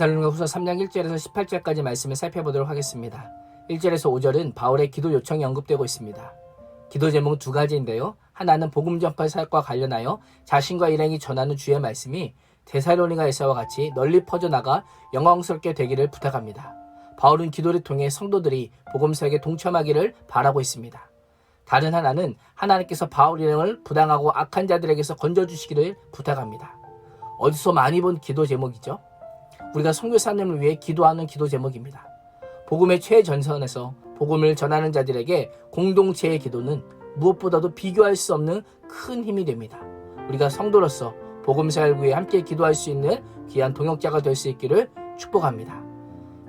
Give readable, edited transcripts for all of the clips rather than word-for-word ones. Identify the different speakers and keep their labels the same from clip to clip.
Speaker 1: 데살로니가후서 3장 1절에서 18절까지 말씀을 살펴보도록 하겠습니다. 1절에서 5절은 바울의 기도 요청이 언급되고 있습니다. 기도 제목은 두 가지인데요. 하나는 복음 전파 사역과 관련하여 자신과 일행이 전하는 주의 말씀이 데살로니가에서와 같이 널리 퍼져나가 영광스럽게 되기를 부탁합니다. 바울은 기도를 통해 성도들이 복음 사역에 동참하기를 바라고 있습니다. 다른 하나는 하나님께서 바울 일행을 부당하고 악한 자들에게서 건져주시기를 부탁합니다. 어디서 많이 본 기도 제목이죠? 우리가 선교사님을 위해 기도하는 기도 제목입니다. 복음의 최전선에서 복음을 전하는 자들에게 공동체의 기도는 무엇보다도 비교할 수 없는 큰 힘이 됩니다. 우리가 성도로서 복음 사역을 위해 함께 기도할 수 있는 귀한 동역자가 될 수 있기를 축복합니다.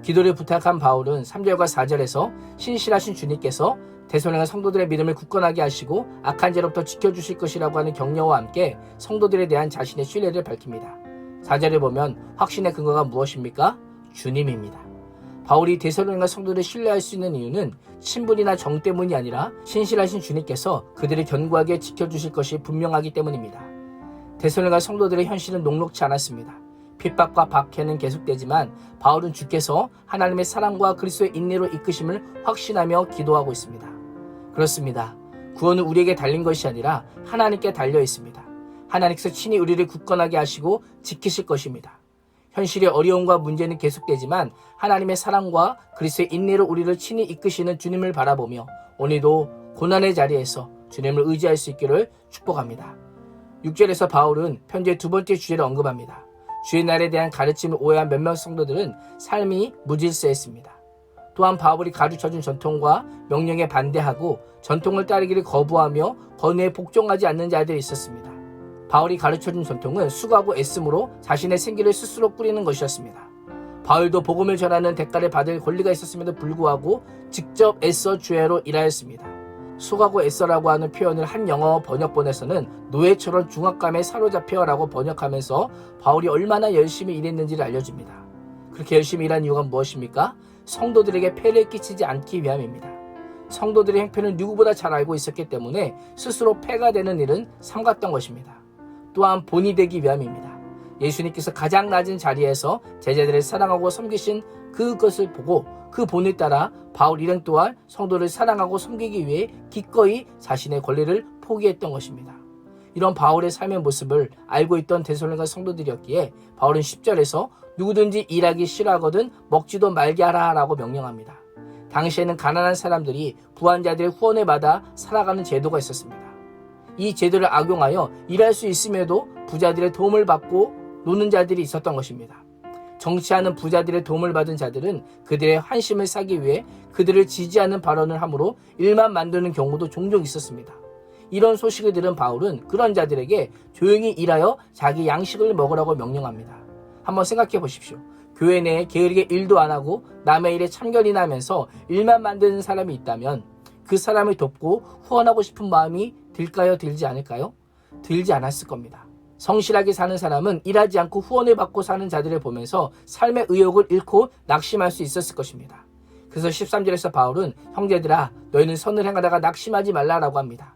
Speaker 1: 기도를 부탁한 바울은 3절과 4절에서 신실하신 주님께서 데살로니가 성도들의 믿음을 굳건하게 하시고 악한 죄로부터 지켜주실 것이라고 하는 격려와 함께 성도들에 대한 자신의 신뢰를 밝힙니다. 4절에 보면 확신의 근거가 무엇입니까? 주님입니다. 바울이 데살로니가 성도들을 신뢰할 수 있는 이유는 친분이나 정 때문이 아니라 신실하신 주님께서 그들을 견고하게 지켜주실 것이 분명하기 때문입니다. 데살로니가 성도들의 현실은 녹록지 않았습니다. 핍박과 박해는 계속되지만 바울은 주께서 하나님의 사랑과 그리스도의 인내로 이끄심을 확신하며 기도하고 있습니다. 그렇습니다. 구원은 우리에게 달린 것이 아니라 하나님께 달려 있습니다. 하나님께서 친히 우리를 굳건하게 하시고 지키실 것입니다. 현실의 어려움과 문제는 계속되지만 하나님의 사랑과 그리스도의 인내로 우리를 친히 이끄시는 주님을 바라보며 오늘도 고난의 자리에서 주님을 의지할 수 있기를 축복합니다. 6절에서 바울은 편지의 두 번째 주제를 언급합니다. 주의 날에 대한 가르침을 오해한 몇몇 성도들은 삶이 무질서했습니다. 또한 바울이 가르쳐준 전통과 명령에 반대하고 전통을 따르기를 거부하며 권위에 복종하지 않는 자들이 있었습니다. 바울이 가르쳐준 전통은 수고하고 애씀으로 자신의 생기를 스스로 꾸리는 것이었습니다. 바울도 복음을 전하는 대가를 받을 권리가 있었음에도 불구하고 직접 애써 주야로 일하였습니다. 수고하고 애써라고 하는 표현을 한 영어 번역본에서는 노예처럼 중압감에 사로잡혀라고 번역하면서 바울이 얼마나 열심히 일했는지를 알려줍니다. 그렇게 열심히 일한 이유가 무엇입니까? 성도들에게 폐를 끼치지 않기 위함입니다. 성도들의 행편을 누구보다 잘 알고 있었기 때문에 스스로 폐가 되는 일은 삼갔던 것입니다. 또한 본이 되기 위함입니다. 예수님께서 가장 낮은 자리에서 제자들을 사랑하고 섬기신 그것을 보고 그 본을 따라 바울 일행 또한 성도를 사랑하고 섬기기 위해 기꺼이 자신의 권리를 포기했던 것입니다. 이런 바울의 삶의 모습을 알고 있던 데살로니가 성도들이었기에 바울은 10절에서 누구든지 일하기 싫어하거든 먹지도 말게 하라고 명령합니다. 당시에는 가난한 사람들이 부한자들의 후원을 받아 살아가는 제도가 있었습니다. 이 제도를 악용하여 일할 수 있음에도 부자들의 도움을 받고 노는 자들이 있었던 것입니다. 정치하는 부자들의 도움을 받은 자들은 그들의 환심을 사기 위해 그들을 지지하는 발언을 함으로 일만 만드는 경우도 종종 있었습니다. 이런 소식을 들은 바울은 그런 자들에게 조용히 일하여 자기 양식을 먹으라고 명령합니다. 한번 생각해 보십시오. 교회 내에 게으르게 일도 안 하고 남의 일에 참견이나 하면서 일만 만드는 사람이 있다면 그 사람을 돕고 후원하고 싶은 마음이 들까요? 들지 않을까요? 들지 않았을 겁니다. 성실하게 사는 사람은 일하지 않고 후원을 받고 사는 자들을 보면서 삶의 의욕을 잃고 낙심할 수 있었을 것입니다. 그래서 13절에서 바울은 형제들아 너희는 선을 행하다가 낙심하지 말라라고 합니다.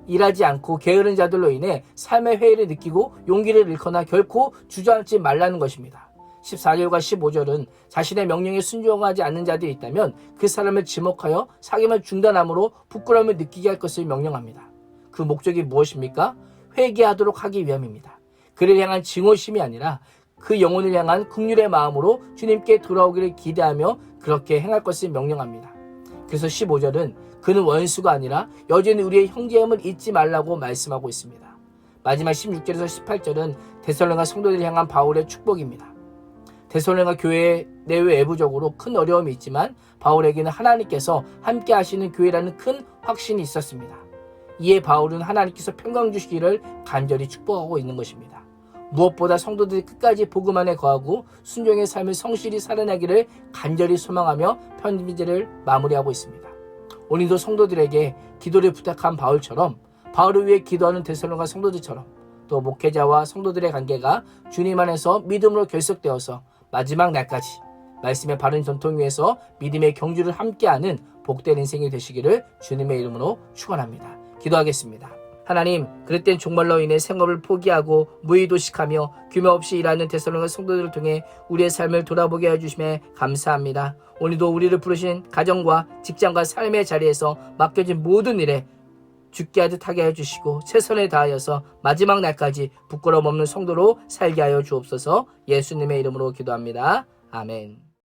Speaker 1: 일하지 않고 게으른 자들로 인해 삶의 회의를 느끼고 용기를 잃거나 결코 주저앉지 말라는 것입니다. 14절과 15절은 자신의 명령에 순종하지 않는 자들이 있다면 그 사람을 지목하여 사귐을 중단함으로 부끄러움을 느끼게 할 것을 명령합니다. 그 목적이 무엇입니까? 회개하도록 하기 위함입니다. 그를 향한 증오심이 아니라 그 영혼을 향한 긍휼의 마음으로 주님께 돌아오기를 기대하며 그렇게 행할 것을 명령합니다. 그래서 15절은 그는 원수가 아니라 여전히 우리의 형제임을 잊지 말라고 말씀하고 있습니다. 마지막 16절에서 18절은 데살로니가 성도들을 향한 바울의 축복입니다. 데살로니가 교회 내외 외부적으로 큰 어려움이 있지만 바울에게는 하나님께서 함께 하시는 교회라는 큰 확신이 있었습니다. 이에 바울은 하나님께서 평강 주시기를 간절히 축복하고 있는 것입니다. 무엇보다 성도들이 끝까지 복음 안에 거하고 순종의 삶을 성실히 살아내기를 간절히 소망하며 편지를 마무리하고 있습니다. 오늘도 성도들에게 기도를 부탁한 바울처럼 바울을 위해 기도하는 데살로니가 성도들처럼 또 목회자와 성도들의 관계가 주님 안에서 믿음으로 결속되어서 마지막 날까지 말씀의 바른 전통 위에서 믿음의 경주를 함께하는 복된 인생이 되시기를 주님의 이름으로 축원합니다. 기도하겠습니다. 하나님, 그릇된 종말로 인해 생업을 포기하고 무의도식하며 규모 없이 일하는 데살로니가 성도들을 통해 우리의 삶을 돌아보게 해주심에 감사합니다. 오늘도 우리를 부르신 가정과 직장과 삶의 자리에서 맡겨진 모든 일에 죽게 하듯 하게 해주시고 최선을 다하여서 마지막 날까지 부끄러움 없는 성도로 살게 하여 주옵소서. 예수님의 이름으로 기도합니다. 아멘.